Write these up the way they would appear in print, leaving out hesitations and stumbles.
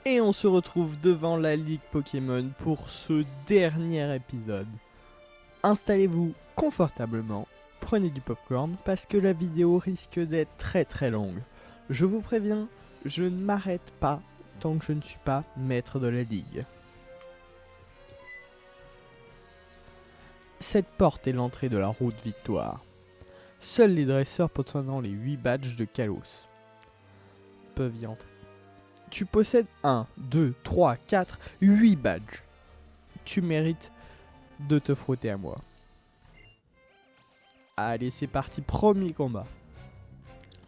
Et on se retrouve devant la Ligue Pokémon pour ce dernier épisode. Installez-vous confortablement, prenez du popcorn parce que la vidéo risque d'être très longue. Je vous préviens, je ne m'arrête pas tant que je ne suis pas maître de la Ligue. Cette porte est l'entrée de la route Victoire. Seuls les dresseurs possédant les 8 badges de Kalos peuvent y entrer. Tu possèdes 1, 2, 3, 4, 8 badges. Tu mérites de te frotter à moi. Allez, c'est parti, premier combat.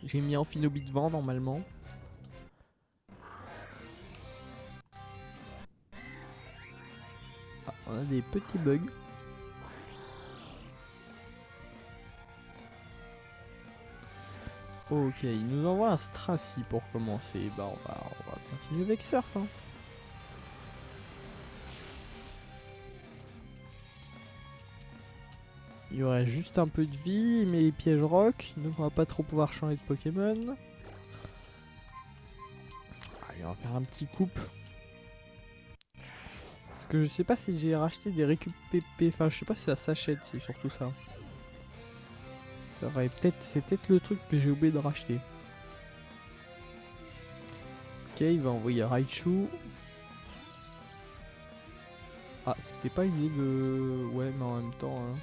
J'ai mis Amphinobi devant normalement. Ah, on a des petits bugs. Ok, il nous envoie un Stracy pour commencer. Bah on va continuer avec Surf. Hein. Il y aurait juste un peu de vie, mais les pièges rock, donc on va pas trop pouvoir changer de Pokémon. Allez, on va faire un petit coupe. Parce que je sais pas si j'ai racheté des récup PP, enfin je sais pas si ça s'achète, c'est surtout ça. Ça aurait c'est peut-être le truc que j'ai oublié de racheter. Ok, il va envoyer Raichu. Ah, c'était pas l'idée de... Ouais, mais en même temps... Hein.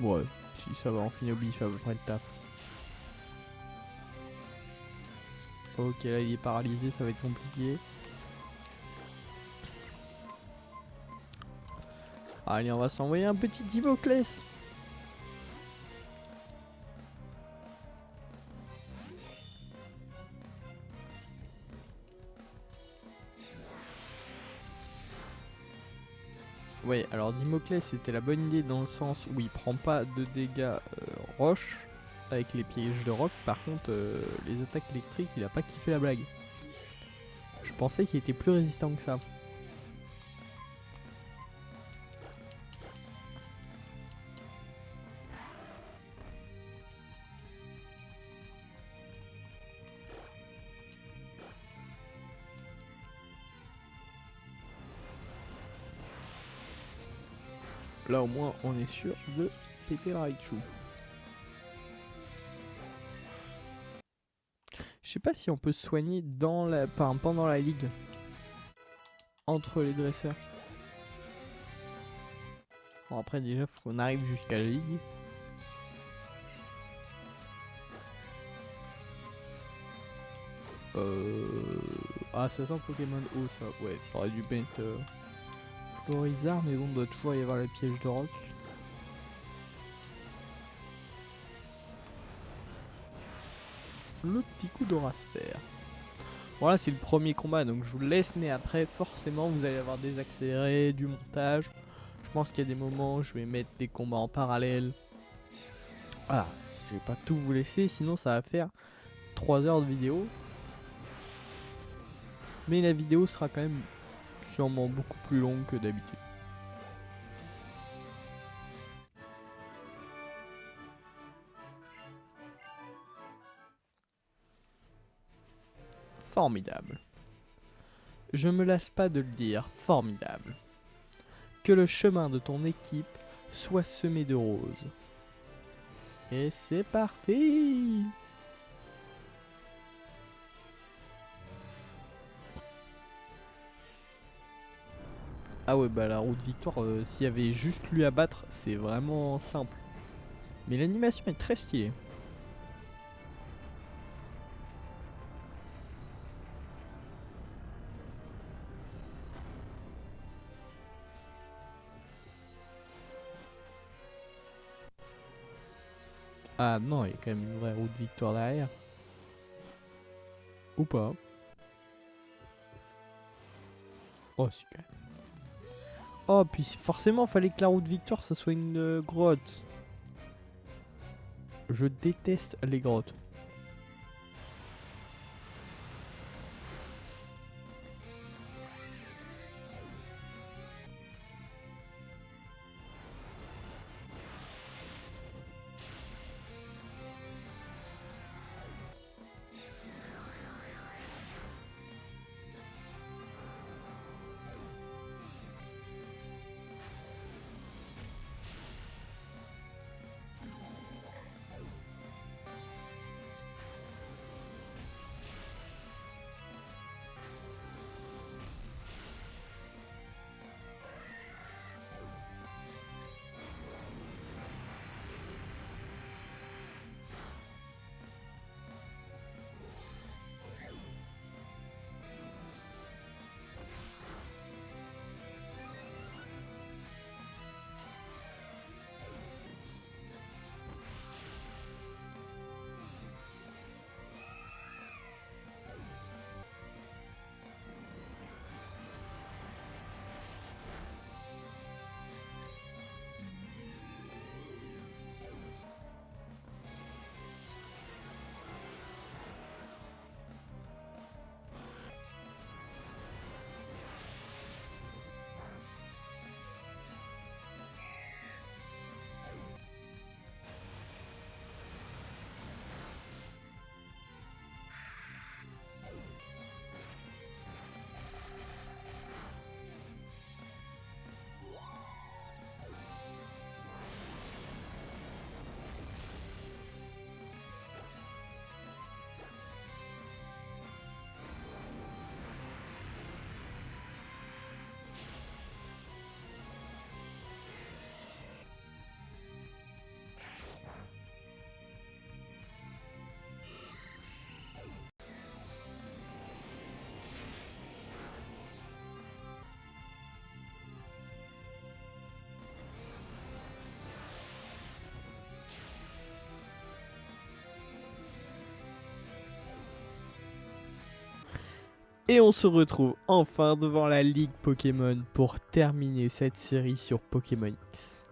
Ouais, si ça va en Finobi, ça va prendre le taf. Ok, là il est paralysé, ça va être compliqué. Allez, on va s'envoyer un petit Dimoclès. Ouais, alors Dimoclès c'était la bonne idée dans le sens où il prend pas de dégâts roche avec les pièges de roc. Par contre, les attaques électriques, il a pas kiffé la blague. Je pensais qu'il était plus résistant que ça. Là au moins on est sûr de péter le Raichu. Je sais pas si on peut se soigner dans la... pendant la ligue. Entre les dresseurs. Bon après déjà faut qu'on arrive jusqu'à la ligue. Ah ça sent Pokémon haut ça. Ouais, ça aurait dû mettre Florizard, mais bon, il doit toujours y avoir les pièges de roc. Le petit coup d'Orasper. Voilà, c'est le premier combat, donc je vous le laisse, mais après, forcément, vous allez avoir des accélérés, du montage. Je pense qu'il y a des moments où je vais mettre des combats en parallèle. Ah, je vais pas tout vous laisser, sinon ça va faire 3 heures de vidéo. Mais la vidéo sera quand même sûrement beaucoup plus longue que d'habitude. Formidable. Je me lasse pas de le dire, formidable. Que le chemin de ton équipe soit semé de roses. Et c'est parti! Ah ouais, bah la route victoire, s'il y avait juste lui à battre, c'est vraiment simple. Mais l'animation est très stylée. Ah non, il y a quand même une vraie route victoire derrière. Ou pas. Oh, super. Oh, puis forcément, fallait que la route victoire, ça soit une grotte. Je déteste les grottes. Et on se retrouve enfin devant la Ligue Pokémon pour terminer cette série sur Pokémon X.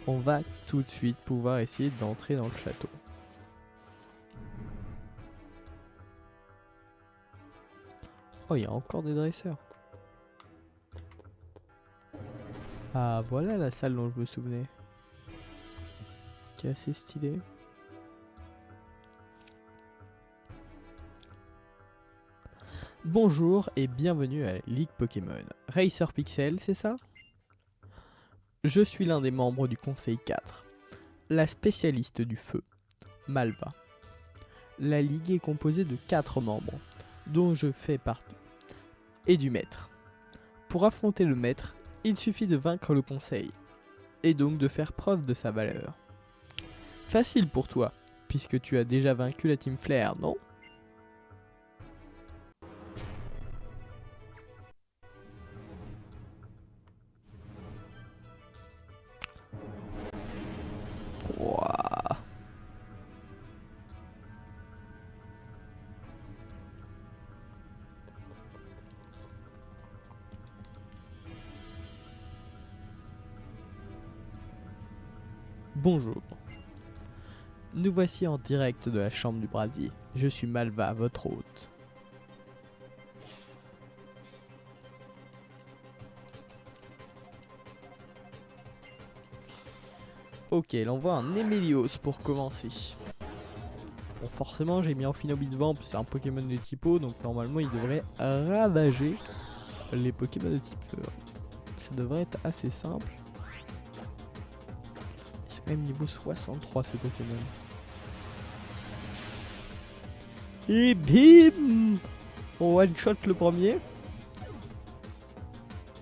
On va tout de suite pouvoir essayer d'entrer dans le château. Oh, il y a encore des dresseurs. Ah, voilà la salle dont je me souvenais. Qui est assez stylée. Bonjour et bienvenue à la Ligue Pokémon. Racer Pixel, c'est ça? Je suis l'un des membres du Conseil 4, la spécialiste du feu, Malva. La Ligue est composée de 4 membres, dont je fais partie, et du maître. Pour affronter le maître, il suffit de vaincre le Conseil, et donc de faire preuve de sa valeur. Facile pour toi, puisque tu as déjà vaincu la Team Flare, non? Ouah. Bonjour. Nous voici en direct de la chambre du brasier. Je suis Malva, votre hôte. Ok, l'envoie un Emelios pour commencer. Bon, forcément, j'ai mis Amphinobit devant, c'est un Pokémon de type eau, donc normalement il devrait ravager les Pokémon de type feu. Ça devrait être assez simple. C'est quand même niveau 63 ce Pokémon. Et bim! On one shot le premier.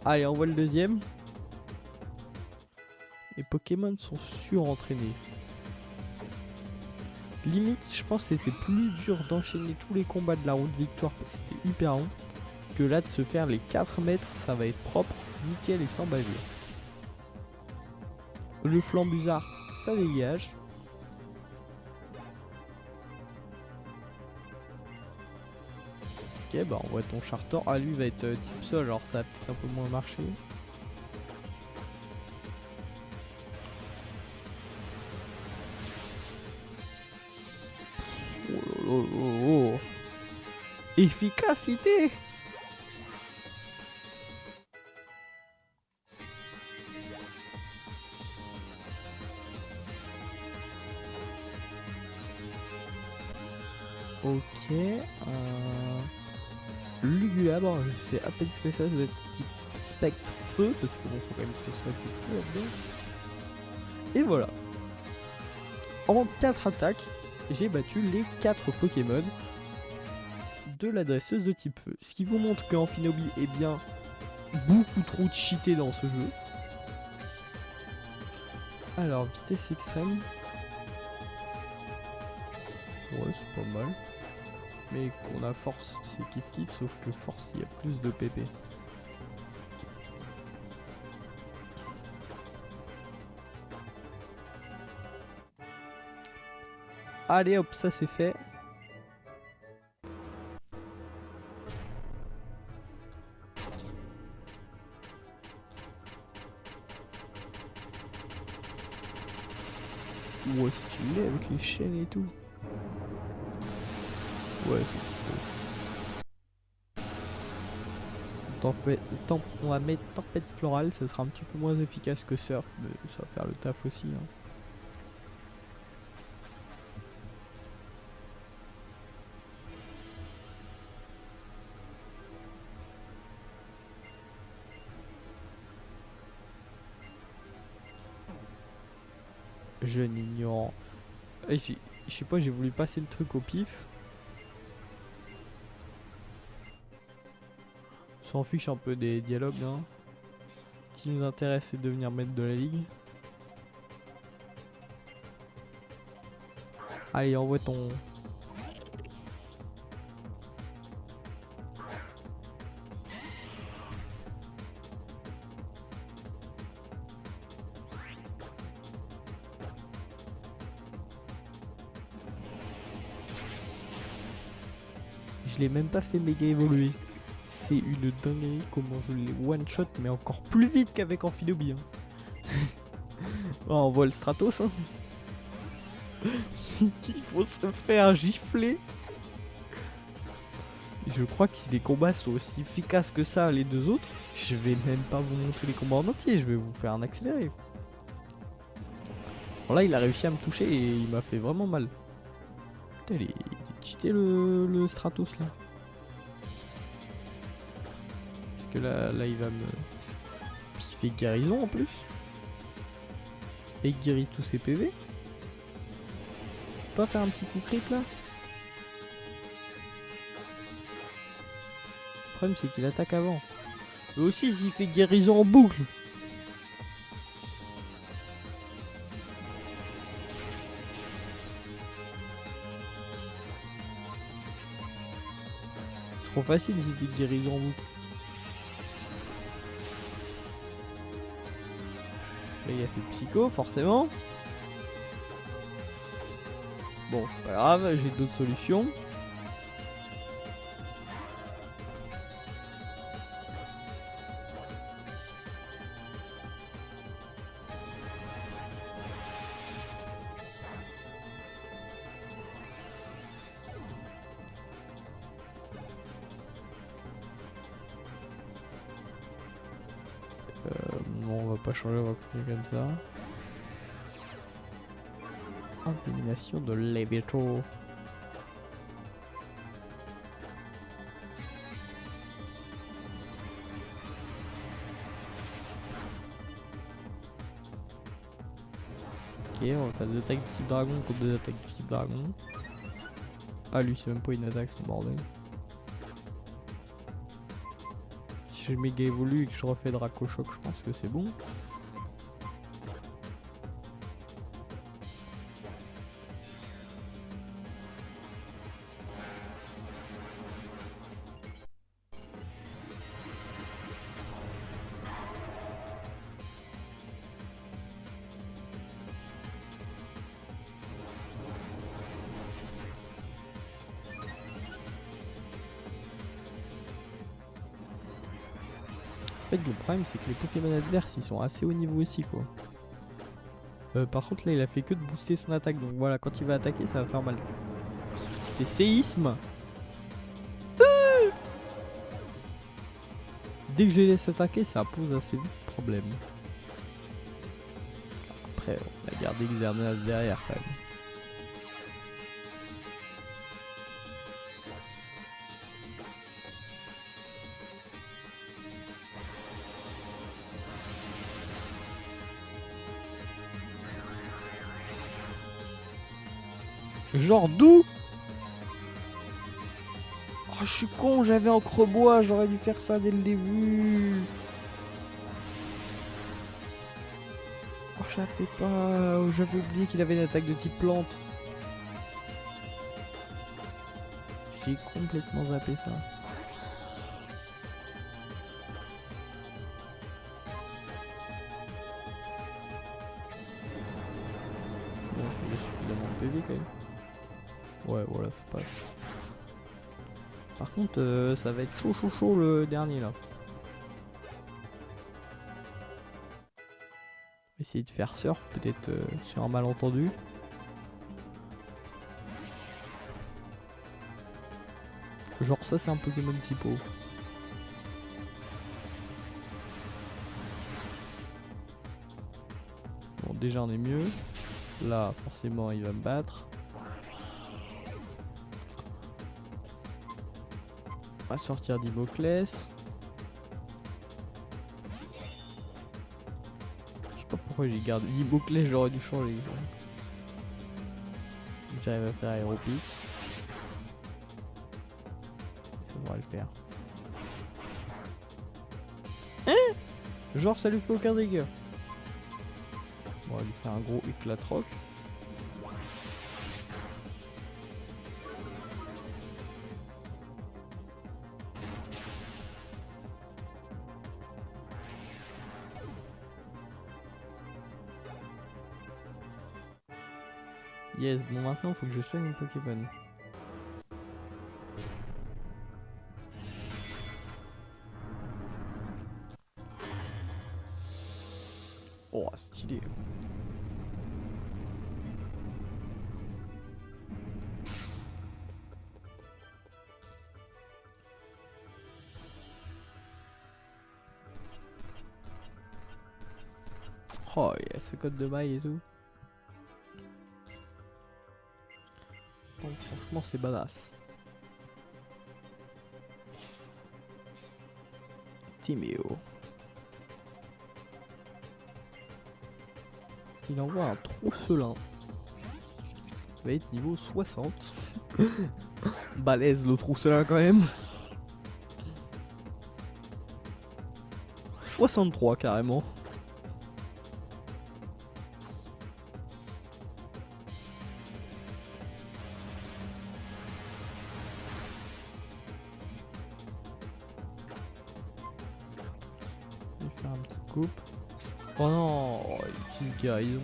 Allez, on voit le deuxième. Les Pokémon sont surentraînés. Limite, je pense que c'était plus dur d'enchaîner tous les combats de la route victoire parce que c'était hyper long. Que là, de se faire les 4 mètres, ça va être propre, nickel et sans bavure. Le Flambuzard, ça dégage. Ok, bah on voit ton Chartor. Ah, lui va être type sol, alors ça va peut-être un peu moins marcher. Oh. Efficacité! Ok. Lugulabre, je sais à peine ce que ça doit être type spectre feu, parce que bon, faut quand même que ce soit type feu là-dedans. Et voilà. En 4 attaques, j'ai battu les 4 Pokémon de la dresseuse de type feu. Ce qui vous montre qu'Amphinobi est bien beaucoup trop cheaté dans ce jeu. Alors, vitesse extrême. Ouais, c'est pas mal. Mais qu'on a force, c'est kiff, sauf que force, il y a plus de PP. Allez hop, ça c'est fait. Ouais, stylé avec les chaînes et tout. Ouais, c'est cool. On va mettre tempête florale, ça sera un petit peu moins efficace que surf, mais ça va faire le taf aussi. Hein. Jeune ignorant. Je sais pas, j'ai voulu passer le truc au pif. On s'en fiche un peu des dialogues. Hein. Ce qui nous intéresse, c'est de devenir maître de la ligue. Allez, envoie ton... je l'ai même pas fait méga évoluer. C'est une dinguerie comment je l'ai one shot, mais encore plus vite qu'avec Amphidobi. Hein. Oh, on voit le Stratos. Hein. Il faut se faire gifler. Je crois que si les combats sont aussi efficaces que ça, les deux autres, je vais même pas vous montrer les combats en entier, je vais vous faire un accéléré. Bon là il a réussi à me toucher et il m'a fait vraiment mal. Putain il est cheaté le Stratos là. Parce que là il va me... Il fait guérison en plus. Et il guérit tous ses PV. Pas faire un petit coup crit là? Le problème c'est qu'il attaque avant. Mais aussi s'il fait guérison en boucle. Trop facile s'il fait guérison en boucle. Là il a fait psycho forcément. Bon c'est pas grave, j'ai d'autres solutions. Non, on va pas changer, on va continuer comme ça. Intimidation de Levito. Ok, on va faire des attaques de type dragon contre des attaques de type dragon. Ah, lui, c'est même pas une attaque, son bordel. Si je méga évolue et que je refais Draco Choc, je pense que c'est bon. En fait, le problème, c'est que les Pokémon adverses, ils sont assez haut niveau aussi, quoi. Par contre, là, il a fait que de booster son attaque. Donc voilà, quand il va attaquer, ça va faire mal. C'est séisme. Dès que je les laisse attaquer, ça pose assez vite problème. Après, on va garder Xerneas derrière, quand même. Genre d'où? Oh, je suis con, j'avais en crebois, j'aurais dû faire ça dès le début. Oh, j'avais pas... J'avais oublié qu'il avait une attaque de type plante. J'ai complètement zappé ça. Bon, il a suffisamment de PV quand même. Ouais, voilà, ça passe. Par contre, ça va être chaud le dernier là. Essayer de faire surf, peut-être sur un malentendu. Genre ça c'est un Pokémon type eau. Bon déjà on est mieux. Là forcément il va me battre. On va sortir d'Imoclès. Je sais pas pourquoi j'ai gardé Imoclès, j'aurais dû changer. J'arrive à faire aéropique. Ça devrait le faire. Hein? Genre ça lui fait aucun dégât. On va lui faire un gros éclat de roc. Yes, bon maintenant faut que je soigne mon Pokémon. Oh, stylé. Oh, il y a ce code de bail et tout. Donc, franchement, c'est badass. Timéo. Il envoie un trousselin. Il va être niveau 60. Balèze le trousselin quand même. 63 carrément. Je vais faire un petit coupe. Oh non, oh, il utilise guérison.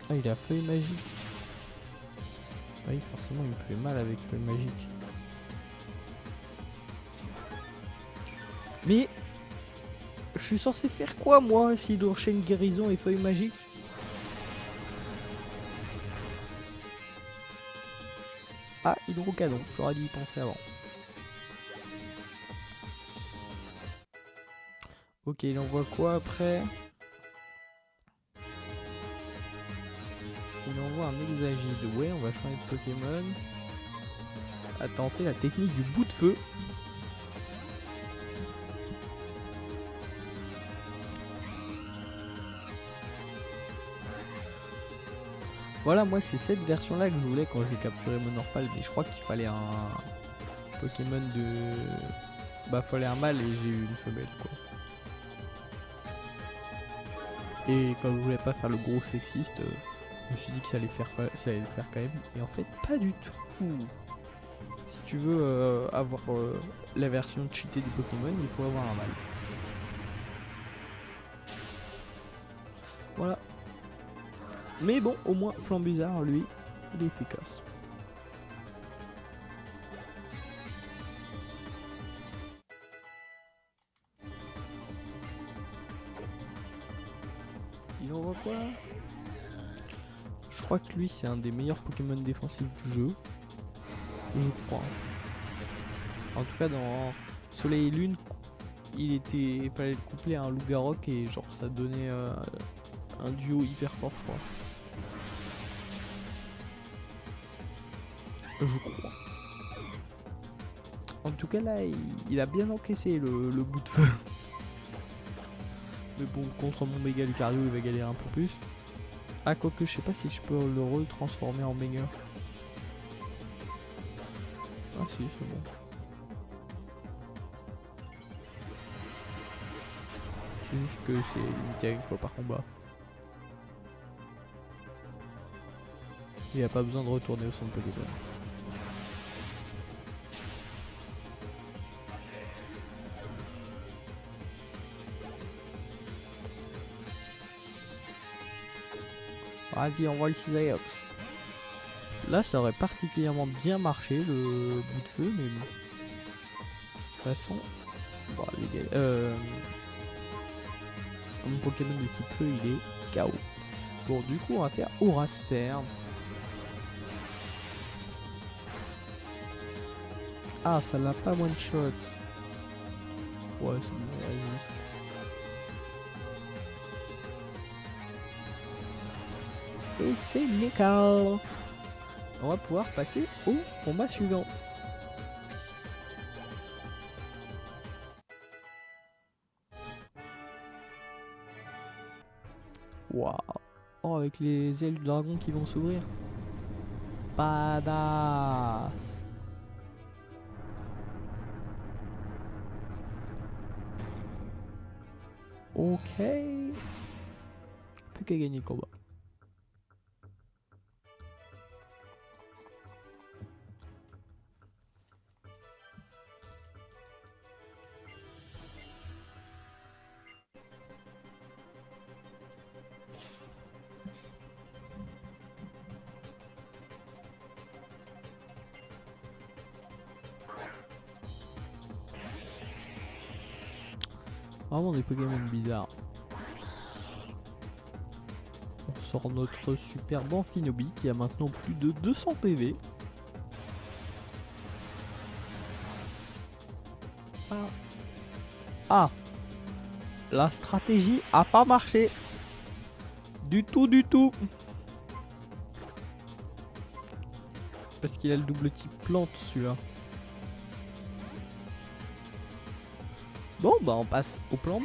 Ah, il a feuille magique. Oui, forcément, il me fait mal avec feuille magique. Mais je suis censé faire quoi, moi, s'il enchaîne guérison et feuille magique? Ah, hydrocanon, j'aurais dû y penser avant. Ok, il envoie quoi après? Il envoie un Exagide. Ouais, on va changer de Pokémon. À tenter la technique du bout de feu. Voilà, moi c'est cette version là que je voulais quand j'ai capturé mon Orpal, mais je crois qu'il fallait un Pokémon de... Bah fallait un mâle et j'ai eu une femelle quoi. Et comme je voulais pas faire le gros sexiste, je me suis dit que ça allait le faire quand même. Et en fait pas du tout. Si tu veux avoir la version cheatée du Pokémon, il faut avoir un mâle. Voilà. Mais bon, au moins Flambuzard, lui, il est efficace. Il envoie quoi? Je crois que lui c'est un des meilleurs Pokémon défensifs du jeu. Je crois. En tout cas dans Soleil et Lune, il fallait le coupler à un Loup-Garok et genre ça donnait un duo hyper fort je crois. Je crois. En tout cas là il a bien encaissé le bout de feu. Mais bon contre mon méga Lucario il va galérer un peu plus. Ah quoique je sais pas si je peux le retransformer en méga. Ah si c'est bon. C'est juste que c'est limité à une fois par combat. Il n'y a pas besoin de retourner au centre Pokémon. Vas-y, envoie le Cisaillux. Là, ça aurait particulièrement bien marché le bout de feu, mais bon. De toute façon, bon, les gars, mon Pokémon de type feu, il est KO. Bon, du coup, on va faire Aura Sphère. Ah, ça l'a pas one shot. Ouais, c'est bon, il résiste. Et c'est nickel. On va pouvoir passer au combat suivant. Waouh. Oh, avec les ailes du dragon qui vont s'ouvrir. Badass. Ok. Plus qu'à gagner le combat. Vraiment des Pokémon bizarres. On sort notre superbe Amphinobi qui a maintenant plus de 200 PV. Ah, la stratégie a pas marché. Du tout, du tout. Parce qu'il a le double type plante celui-là. Bon bah on passe au plan B.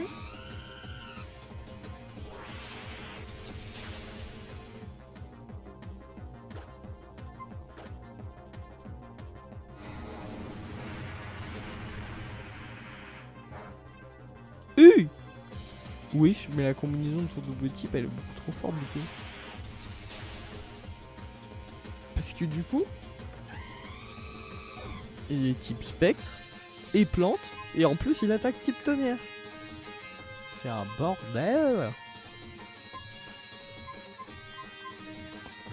Oui, mais la combinaison de son double type elle est beaucoup trop forte du coup. Parce que du coup, il est type spectre et plante et en plus il attaque type tonnerre. C'est un bordel.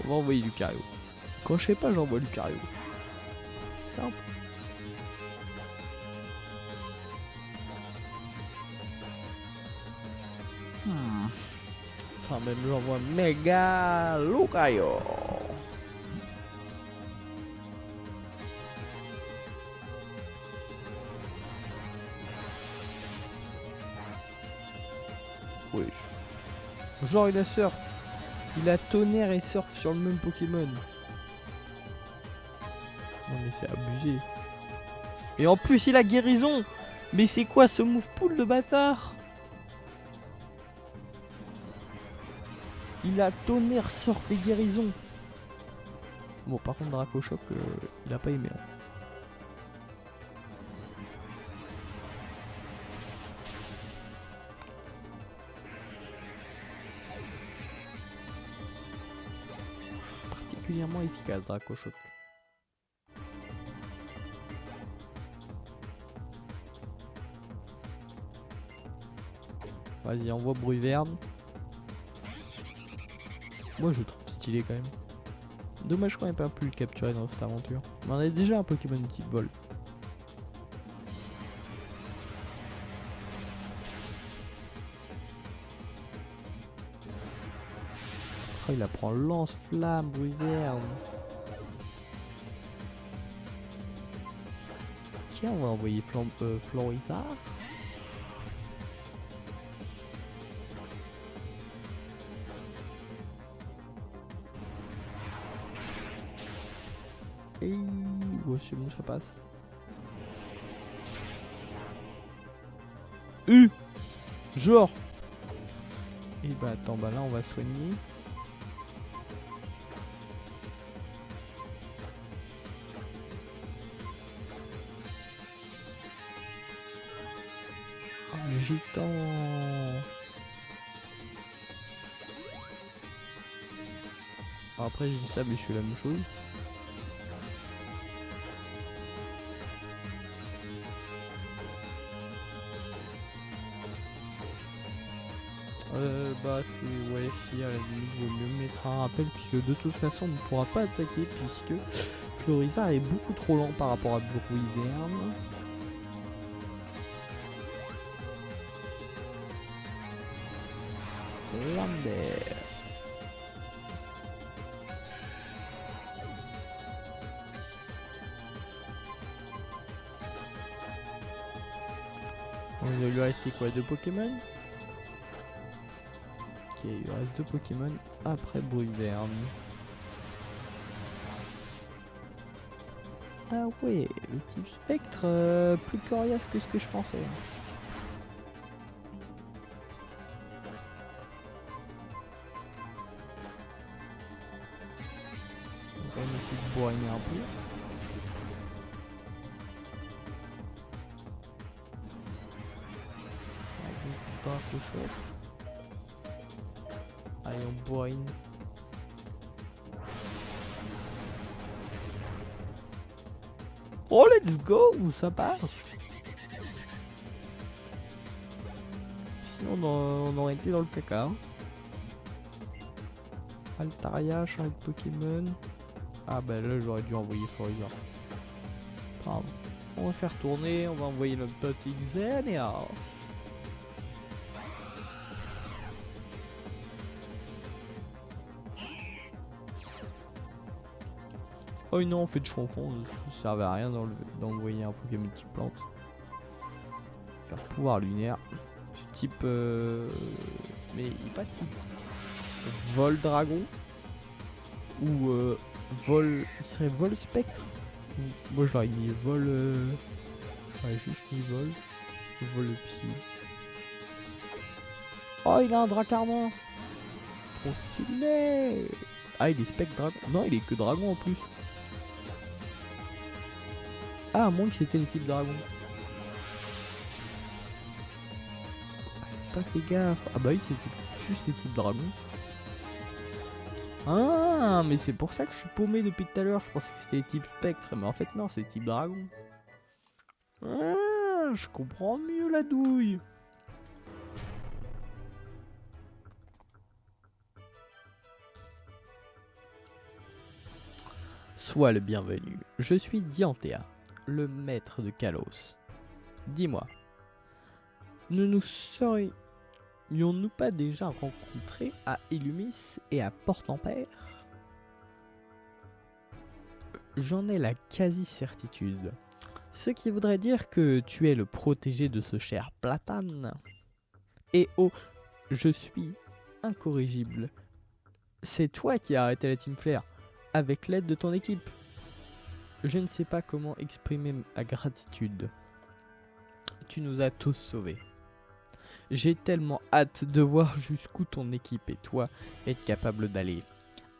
On va envoyer Lucario. Quand je sais pas, j'envoie Lucario. Simple. Enfin même j'envoie méga Lucario. Oui. Genre il a surf. Il a tonnerre et surf sur le même Pokémon. Non mais c'est abusé. Et en plus il a guérison. Mais c'est quoi ce move pool de bâtard? Il a tonnerre, surf et guérison. Bon par contre Dracochoc il a pas aimé. Hein. Particulièrement efficace Dracochoc. Vas-y envoie Bruverne. Moi je le trouve stylé quand même. Dommage qu'on n'ait pas pu le capturer dans cette aventure. Mais on a déjà un Pokémon de type vol. Oh, il apprend lance-flamme, Bruverne. Tiens, on va envoyer Florisa. Et ouais, c'est bon, ça passe. Genre. Et bah attends, bah là on va soigner. Oh, le gitan. Après je dis ça mais je fais la même chose. Bah c'est ouais si à la limite vaut mieux mettre un rappel puisque de toute façon on ne pourra pas attaquer puisque Florisa est beaucoup trop lent par rapport à Bruverne. Lambert. Il va lui rester quoi, 2 Pokémon? Ok, il lui reste 2 Pokémon après Bruverne. Ah ouais, le type spectre, plus coriace que ce que je pensais. On va quand même essayer de bourriner un peu. Dracochoc. Allez, on bourrine. Oh, let's go, ça passe. Sinon, on aurait été dans le caca. Hein. Altaria, changer de Pokémon. Ah bah là, j'aurais dû envoyer Florisa. Pardon. On va faire tourner, on va envoyer notre pote Xenia. Oh non, en fait, je confonds. Ça servait à rien d'envoyer un Pokémon type plante. Faire pouvoir lunaire. Type. Mais il n'est pas type vol dragon. Ou vol. Il serait vol spectre. Moi, je l'aurais mis vol. Ouais, juste mis vol. Vol psy. Oh, il a un Dracarmin. Trop stylé. Ah, il est spectre dragon. Non, il est que dragon en plus. Ah, à moins que c'était l'équipe dragon. Pas fait gaffe. Ah bah oui, c'était juste l'équipe dragon. Ah, mais c'est pour ça que je suis paumé depuis tout à l'heure. Je pensais que c'était type spectre, mais en fait non, c'est type dragon. Ah, je comprends mieux la douille. Sois le bienvenu. Je suis Dianthea, le maître de Kalos. Dis-moi, ne nous serions-nous pas déjà rencontrés à Illumis et à Port-en-Père? J'en ai la quasi-certitude. Ce qui voudrait dire que tu es le protégé de ce cher Platane. Et oh, je suis incorrigible. C'est toi qui as arrêté la Team Flare, avec l'aide de ton équipe. Je ne sais pas comment exprimer ma gratitude. Tu nous as tous sauvés. J'ai tellement hâte de voir jusqu'où ton équipe et toi êtes capables d'aller,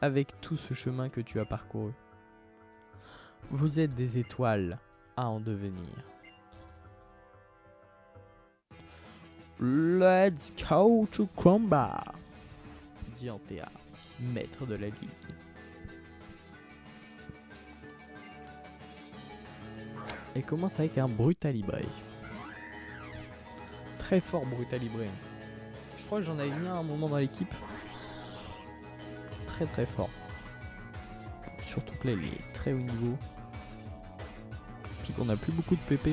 avec tout ce chemin que tu as parcouru. Vous êtes des étoiles à en devenir. Let's go to combat, dit Antea, maître de la ligue. Et commence avec un Brutalibré. Très fort Brutalibré. Je crois que j'en avais mis un moment dans l'équipe. Très très fort. Surtout que là il est très haut niveau. Puis qu'on a plus beaucoup de PP.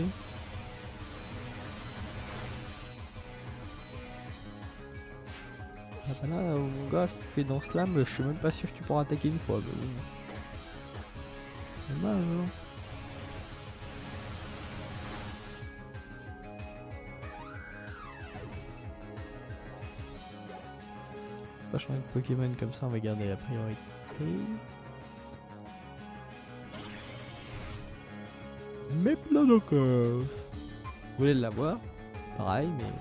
Ah bah là mon gars, si tu fais dans slam, je suis même pas sûr que tu pourras attaquer une fois. Mais bon. Dommage hein. Pas changer de Pokémon comme ça, on va garder la priorité. Mais Planocoff. Vous voulez l'avoir? Pareil, mais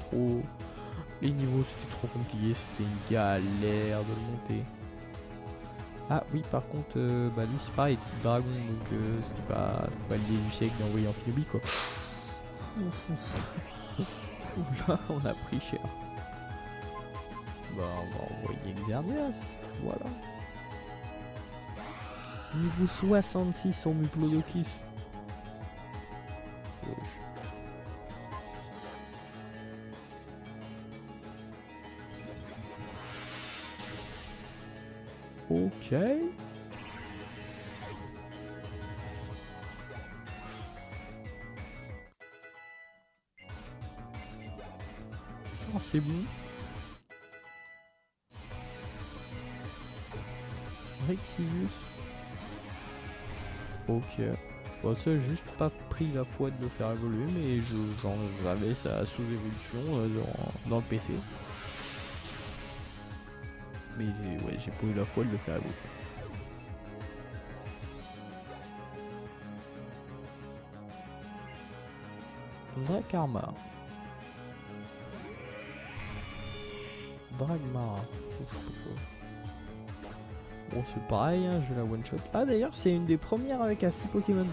trop. Les niveaux c'était trop compliqué, c'était une galère de le monter. Ah oui, par contre, bah lui c'est pareil, petit dragon, donc c'était pas l'idée du siècle d'envoyer en Phoebe quoi. Là on a pris cher. Bah on va envoyer Xerneas, voilà. Niveau 66 en Muplodokis. Ok. Ça c'est bon. Rexius. Ok. Bon, ça j'ai juste pas pris la foi de le faire évoluer, mais j'avais sa sous-évolution dans le PC. Mais ouais, j'ai pas eu la foi de le faire évoluer. Drakarma. Dragmara. Bon c'est pareil, hein, je vais la one shot. Ah d'ailleurs c'est une des premières avec à 6 Pokémon.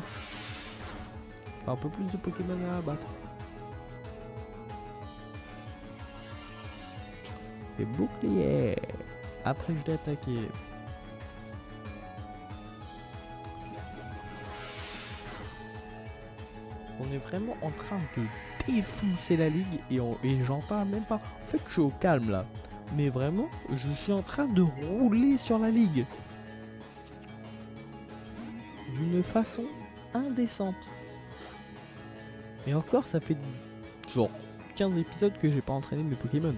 Enfin, un peu plus de Pokémon à abattre. Et bouclier. Après je l'ai attaqué. On est vraiment en train de défoncer la ligue et j'en parle même pas. En fait je suis au calme là. Mais vraiment, je suis en train de rouler sur la ligue. D'une façon indécente. Et encore, ça fait genre 15 épisodes que j'ai pas entraîné mes Pokémon.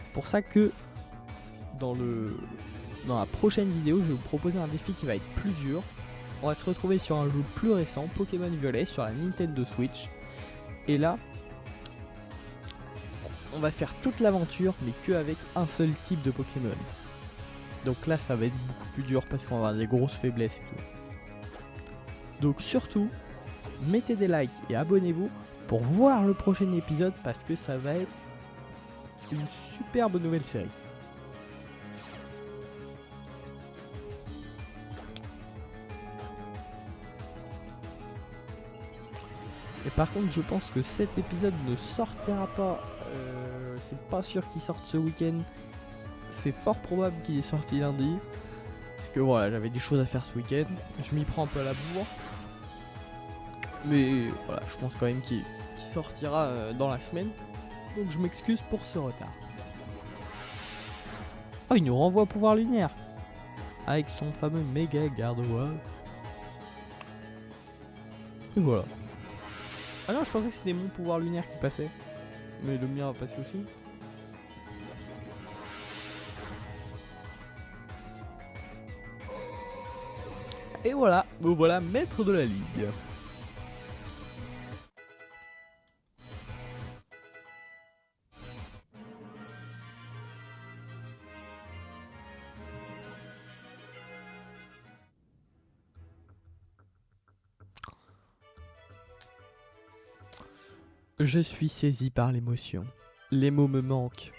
C'est pour ça que dans le dans la prochaine vidéo, je vais vous proposer un défi qui va être plus dur. On va se retrouver sur un jeu plus récent, Pokémon Violet, sur la Nintendo Switch. Et là, on va faire toute l'aventure, mais qu'avec un seul type de Pokémon. Donc là, ça va être beaucoup plus dur parce qu'on va avoir des grosses faiblesses et tout. Donc surtout, mettez des likes et abonnez-vous pour voir le prochain épisode parce que ça va être une superbe nouvelle série. Et par contre, je pense que cet épisode ne sortira pas. C'est pas sûr qu'il sorte ce week-end. C'est fort probable qu'il est sorti lundi. Parce que voilà, j'avais des choses à faire ce week-end. Je m'y prends un peu à la bourre. Mais voilà, je pense quand même qu'il sortira dans la semaine. Donc je m'excuse pour ce retard. Oh, il nous renvoie au pouvoir lunaire. Avec son fameux méga Gardevoir. Et voilà. Ah non, je pensais que c'était mon pouvoir lunaire qui passait. Mais le mien va passer aussi. Et voilà, vous voilà maître de la ligue. Je suis saisi par l'émotion. Les mots me manquent.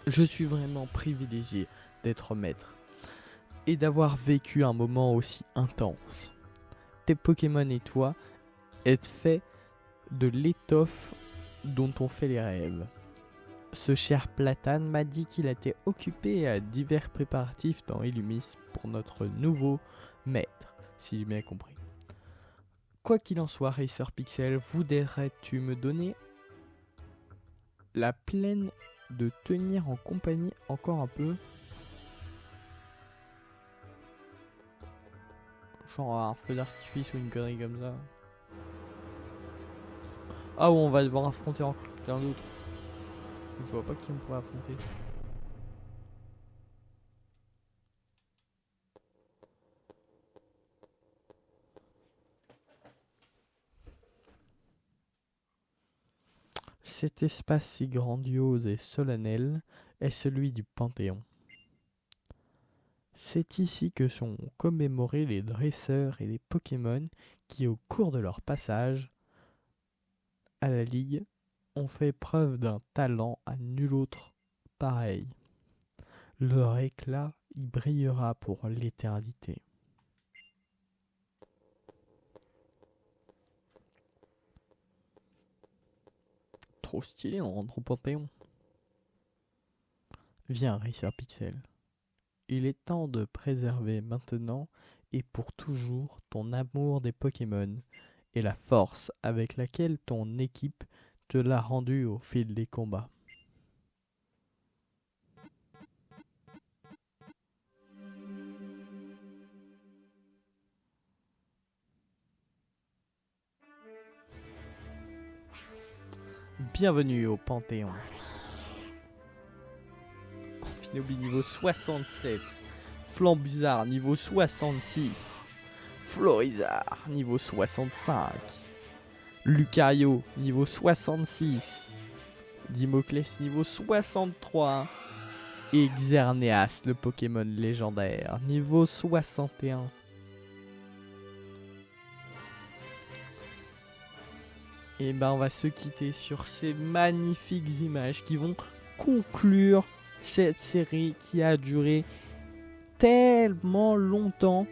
Je suis vraiment privilégié d'être maître et d'avoir vécu un moment aussi intense. Tes Pokémon et toi êtes faits de l'étoffe dont on fait les rêves. Ce cher Platane m'a dit qu'il était occupé à divers préparatifs dans Illumis pour notre nouveau maître, si j'ai bien compris. Quoi qu'il en soit, Racer Pixel, voudrais-tu me donner la plaine de tenir en compagnie encore un peu? Genre un feu d'artifice ou une connerie comme ça. Ah ouais, on va devoir affronter encore quelqu'un d'autre. Je vois pas qui on pourrait affronter. Cet espace si grandiose et solennel est celui du Panthéon. C'est ici que sont commémorés les dresseurs et les Pokémon qui, au cours de leur passage à la Ligue, ont fait preuve d'un talent à nul autre pareil. Leur éclat y brillera pour l'éternité. Trop stylé, on rentre au Panthéon. Viens, Racer Pixel. Il est temps de préserver maintenant et pour toujours ton amour des Pokémon et la force avec laquelle ton équipe te l'a rendu au fil des combats. Bienvenue au Panthéon. Finobi niveau 67. Flambuzard niveau 66. Florizard niveau 65. Lucario niveau 66. Dimoclès niveau 63. Et Xerneas, le Pokémon légendaire, niveau 61. Et ben on va se quitter sur ces magnifiques images qui vont conclure cette série qui a duré tellement longtemps.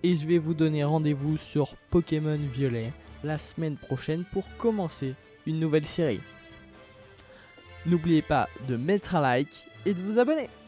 Et je vais vous donner rendez-vous sur Pokémon Violet la semaine prochaine pour commencer une nouvelle série. N'oubliez pas de mettre un like et de vous abonner.